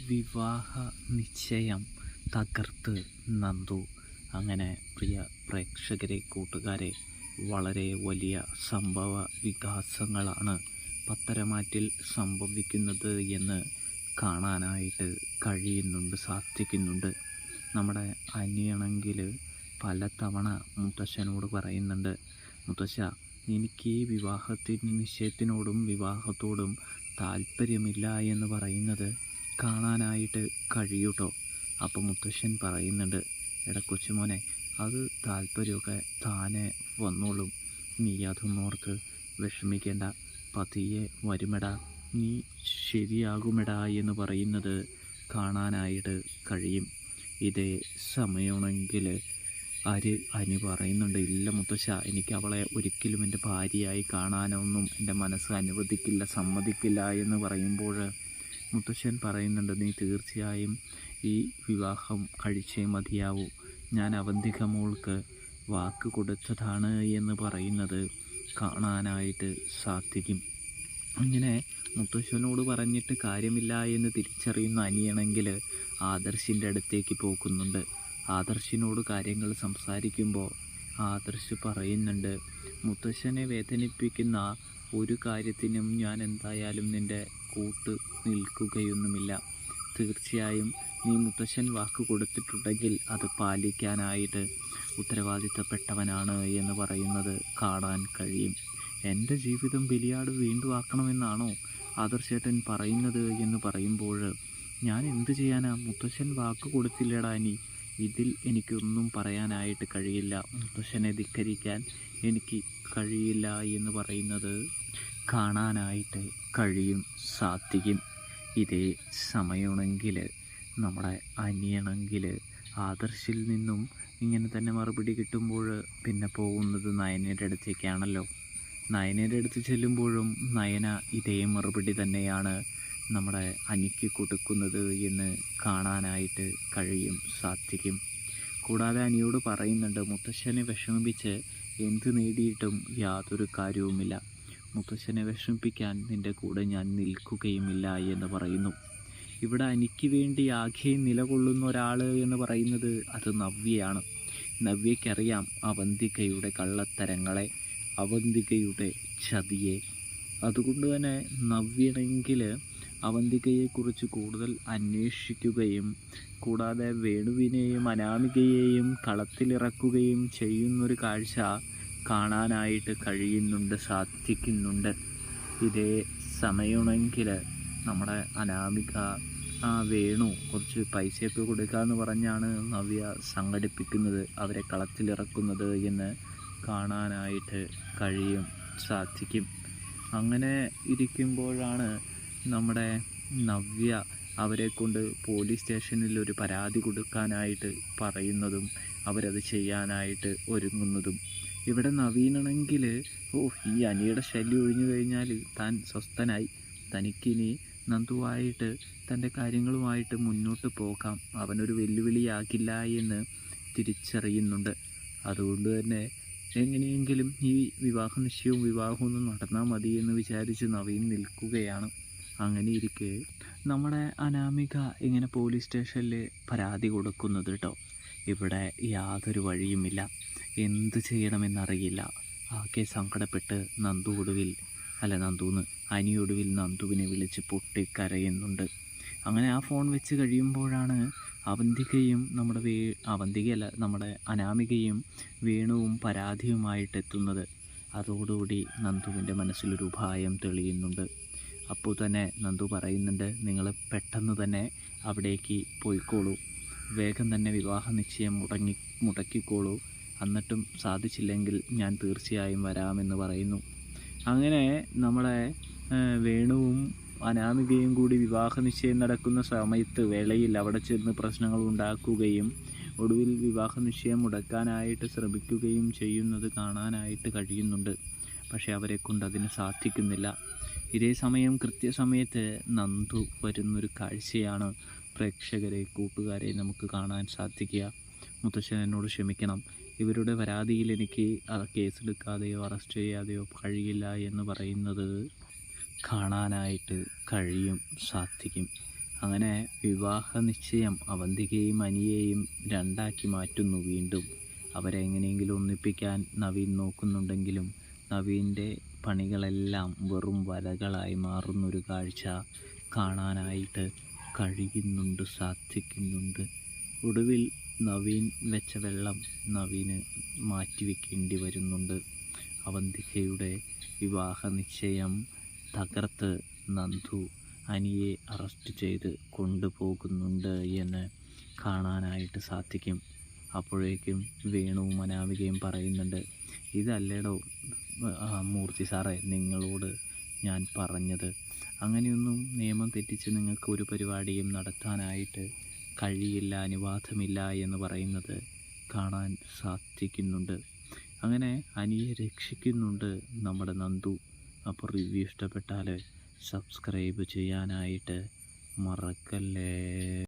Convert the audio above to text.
വിവാഹ നിശ്ചയം തകർത്ത് നന്ദു. അങ്ങനെ പ്രിയ പ്രേക്ഷകരെ, കൂട്ടുകാരെ, വളരെ വലിയ സംഭവ വികാസങ്ങളാണ് പത്തരമാറ്റിൽ സംഭവിക്കുന്നത് എന്ന് കാണാനായിട്ട് സാധിക്കുന്നുണ്ട്. നമ്മുടെ അനിയാണെങ്കിൽ പലതവണ മുത്തശ്ശനോട് പറയുന്നുണ്ട്, മുത്തശ്ശ, എനിക്ക് ഈ നിശ്ചയത്തിനോടും വിവാഹത്തോടും താല്പര്യമില്ല എന്ന് പറയുന്നത് കാണാനായിട്ട് കഴിയൂട്ടോ. അപ്പം മുത്തശ്ശൻ പറയുന്നുണ്ട്, എടാ കൊച്ചുമോനെ, അത് താല്പര്യമൊക്കെ താനെ വന്നോളും, നീ അതൊന്നോർത്ത് വിഷമിക്കേണ്ട, പതിയെ വരുമെടാ, നീ ശരിയാകുമെടാ എന്ന് പറയുന്നത് കാണാനായിട്ട് കഴിയും. ഇതേ സമയമാണെങ്കിൽ അനി പറയുന്നുണ്ട്, ഇല്ല മുത്തശ്ശ, എനിക്ക് അവളെ ഒരിക്കലും എൻ്റെ ഭാര്യയായി കാണാനൊന്നും എൻ്റെ മനസ്സ് അനുവദിക്കില്ല, സമ്മതിക്കില്ല എന്ന് പറയുമ്പോൾ മുത്തശ്ശൻ പറയുന്നുണ്ട്, നീ തീർച്ചയായും ഈ വിവാഹം കഴിച്ചേ മതിയാവൂ, ഞാൻ അവന്തിക മോൾക്ക് വാക്ക് കൊടുത്തതാണ് എന്ന് പറയുന്നത് കാണാനായിട്ട് സാധിക്കും. അങ്ങനെ മുത്തശ്ശനോട് പറഞ്ഞിട്ട് കാര്യമില്ല എന്ന് തിരിച്ചറിയുന്ന അനിയാണെങ്കിൽ ആദർശിൻ്റെ അടുത്തേക്ക് പോകുന്നുണ്ട്. ആദർശിനോട് കാര്യങ്ങൾ സംസാരിക്കുമ്പോൾ ആദർശ് പറയുന്നുണ്ട്, മുത്തശ്ശനെ വേദനിപ്പിക്കുന്ന ഒരു കാര്യത്തിനും ഞാൻ എന്തായാലും നിൻ്റെ കൂട്ട് നിൽക്കുകയൊന്നുമില്ല. തീർച്ചയായും നീ മുത്തശ്ശൻ വാക്ക് കൊടുത്തിട്ടുണ്ടെങ്കിൽ അത് പാലിക്കാനായിട്ട് ഉത്തരവാദിത്തപ്പെട്ടവനാണ് എന്ന് പറയുന്നത് കാണാൻ കഴിയും. എൻ്റെ ജീവിതം ബലിയാട് വീണ്ടും ആക്കണമെന്നാണോ ആദർശേട്ടൻ പറയുന്നത് എന്ന് പറയുമ്പോൾ ഞാൻ എന്ത് ചെയ്യാനാ, മുത്തശ്ശൻ വാക്ക് കൊടുത്തില്ലടാ അനി, ഇതിൽ എനിക്കൊന്നും പറയാനായിട്ട് കഴിയില്ല, മുത്തശ്ശനെ ധിക്കരിക്കാൻ എനിക്ക് കഴിയില്ല എന്ന് പറയുന്നത് കാണാനായിട്ട് സാധിക്കും. ഇതേ സമയമാണെങ്കിൽ നമ്മുടെ അനിയാണെങ്കിൽ ആദർശിൽ നിന്നും ഇങ്ങനെ തന്നെ മറുപടി കിട്ടുമ്പോൾ പിന്നെ പോകുന്നത് നയനയുടെ അടുത്തേക്കാണല്ലോ. നയനയുടെ അടുത്ത് ചെല്ലുമ്പോഴും നയന ഇതേ മറുപടി തന്നെയാണ് നമ്മുടെ അനിക്ക് കൊടുക്കുന്നത് എന്ന് കാണാനായിട്ട് സാധിക്കും. കൂടാതെ അനിയോട് പറയുന്നുണ്ട്, മുത്തശ്ശനെ വിഷമിപ്പിച്ച് എന്ത് നേടിയിട്ടും യാതൊരു കാര്യവുമില്ല, മുത്തശ്ശനെ വിഷമിപ്പിക്കാൻ നിൻ്റെ കൂടെ ഞാൻ നിൽക്കുകയുമില്ല എന്ന് പറയുന്നു. ഇവിടെ അനിക്ക് വേണ്ടി ആകെ നിലകൊള്ളുന്ന ഒരാൾ എന്ന് പറയുന്നത് അത് നവ്യയാണ്. നവ്യയ്ക്കറിയാം അവന്തികയുടെ കള്ളത്തരങ്ങളെ, അവന്തികയുടെ ചതിയെ. അതുകൊണ്ട് തന്നെ നവ്യണെങ്കിൽ അവന്തികയെക്കുറിച്ച് കൂടുതൽ അന്വേഷിക്കുകയും കൂടാതെ വേണുവിനെയും അനാമികയെയും കളത്തിലിറക്കുകയും ചെയ്യുന്നൊരു കാഴ്ച കാണാനായിട്ട് സാധിക്കുന്നുണ്ട്. ഇതേ സമയമാണെങ്കിൽ നമ്മുടെ അനാമിക വേണു കുറച്ച് പൈസയൊക്കെ കൊടുക്കാമെന്ന് പറഞ്ഞാണ് നവ്യ സംഘടിപ്പിക്കുന്നത്, അവരെ കളത്തിലിറക്കുന്നത് എന്ന് കാണാനായിട്ട് സാധിക്കും. അങ്ങനെ ഇരിക്കുമ്പോഴാണ് നമ്മുടെ നവ്യ അവരെ കൊണ്ട് പോലീസ് സ്റ്റേഷനിൽ ഒരു പരാതി കൊടുക്കാനായിട്ട് പറയുന്നതും അവരത് ചെയ്യാനായിട്ട് ഒരുങ്ങുന്നതും. ഇവിടെ നവീനാണെങ്കിൽ ഈ അനിയുടെ ശല്യം ഒഴിഞ്ഞു കഴിഞ്ഞാൽ താൻ സ്വസ്ഥനായി, തനിക്കിനി നന്ദുവായിട്ട് തൻ്റെ കാര്യങ്ങളുമായിട്ട് മുന്നോട്ട് പോകാം, അവനൊരു വെല്ലുവിളിയാക്കില്ല എന്ന് തിരിച്ചറിയുന്നുണ്ട്. അതുകൊണ്ട് തന്നെ എങ്ങനെയെങ്കിലും ഈ വിവാഹവും നടന്നാൽ മതി എന്ന് വിചാരിച്ച് നവീൻ നിൽക്കുകയാണ്. അങ്ങനെ ഇരിക്കെ നമ്മുടെ അനാമിക ഇങ്ങനെ പോലീസ് സ്റ്റേഷനിൽ പരാതി കൊടുക്കുന്നത് കേട്ടോ. ഇവിടെ യാതൊരു വഴിയുമില്ല, എന്ത് ചെയ്യണമെന്നറിയില്ല. ആകെ സങ്കടപ്പെട്ട് അനിയൊടുവിൽ നന്ദുവിനെ വിളിച്ച് പൊട്ടിക്കരയുന്നുണ്ട്. അങ്ങനെ ആ ഫോൺ വെച്ച് കഴിയുമ്പോഴാണ് അവന്തികയും നമ്മുടെ അനാമികയും വേണുവും പരാതിയുമായിട്ടെത്തുന്നത്. അതോടുകൂടി നന്ദുവിൻ്റെ മനസ്സിലൊരു ഭയം തെളിയുന്നുണ്ട്. അപ്പോൾ തന്നെ നന്ദു പറയുന്നുണ്ട്, നിങ്ങൾ പെട്ടെന്ന് തന്നെ അവിടേക്ക് പോയിക്കോളൂ, വേഗം തന്നെ വിവാഹ നിശ്ചയം മുടക്കിക്കോളൂ, എന്നിട്ടും സാധിച്ചില്ലെങ്കിൽ ഞാൻ തീർച്ചയായും വരാമെന്ന് പറയുന്നു. അങ്ങനെ നമ്മളെ വേണുവും അനാമികയും കൂടി വിവാഹ നിശ്ചയം നടക്കുന്ന വേളയിൽ അവിടെ ചെന്ന് പ്രശ്നങ്ങൾ ഉണ്ടാക്കുകയും ഒടുവിൽ വിവാഹ നിശ്ചയം മുടക്കാനായിട്ട് ശ്രമിക്കുകയും ചെയ്യുന്നത് കാണാനായിട്ട് കഴിയുന്നുണ്ട്. പക്ഷെ അവരെ കൊണ്ട് അതിന് സാധിക്കുന്നില്ല. ഇതേ സമയം കൃത്യസമയത്ത് നന്ദു വരുന്നൊരു കാഴ്ചയാണ് പ്രേക്ഷകരെ, കൂട്ടുകാരെ നമുക്ക് കാണാൻ സാധിക്കുക. മുത്തശ്ശൻ എന്നോട് ക്ഷമിക്കണം, ഇവരുടെ പരാതിയിൽ എനിക്ക് കേസെടുക്കാതെയോ അറസ്റ്റ് ചെയ്യാതെയോ കഴിയില്ല എന്ന് പറയുന്നത് കാണാനായിട്ട് സാധിക്കും. അങ്ങനെ വിവാഹ നിശ്ചയം അവന്തികയും അനിയെയും രണ്ടാക്കി മാറ്റുന്നു. വീണ്ടും അവരെ എങ്ങനെയെങ്കിലും ഒന്നിപ്പിക്കാൻ നവീൻ നോക്കുന്നുണ്ടെങ്കിലും നവീൻ്റെ പണികളെല്ലാം വെറും വലകളായി മാറുന്നൊരു കാഴ്ച കാണാനായിട്ട് സാധിക്കുന്നുണ്ട്. ഒടുവിൽ നവീൻ വെച്ച വെള്ളം നവീന് മാറ്റിവെക്കേണ്ടി വരുന്നുണ്ട്. അവന്തികയുടെ വിവാഹ നിശ്ചയം തകർത്ത് നന്ദു അനിയെ അറസ്റ്റ് ചെയ്ത് കൊണ്ടുപോകുന്നുണ്ട് എന്ന് കാണാനായിട്ട് സാധിക്കും. അപ്പോഴേക്കും വേണുവും അനാമികയും പറയുന്നുണ്ട്, ഇതല്ലേടോ മൂർത്തി സാറേ നിങ്ങളോട് ഞാൻ പറഞ്ഞത്, അങ്ങനെയൊന്നും നിയമം തെറ്റിച്ച് നിങ്ങൾക്ക് ഒരു പരിപാടിയും നടത്താനായിട്ട് കഴിയില്ല, അനുവാദമില്ല എന്ന് പറയുന്നത് കാണാൻ സാധിക്കുന്നുണ്ട്. അങ്ങനെ അനിയെ രക്ഷിക്കുന്നുണ്ട് നമ്മുടെ നന്ദു. അപ്പോൾ റിവ്യൂ ഇഷ്ടപ്പെട്ടാൽ സബ്സ്ക്രൈബ് ചെയ്യാനായിട്ട് മറക്കല്ലേ.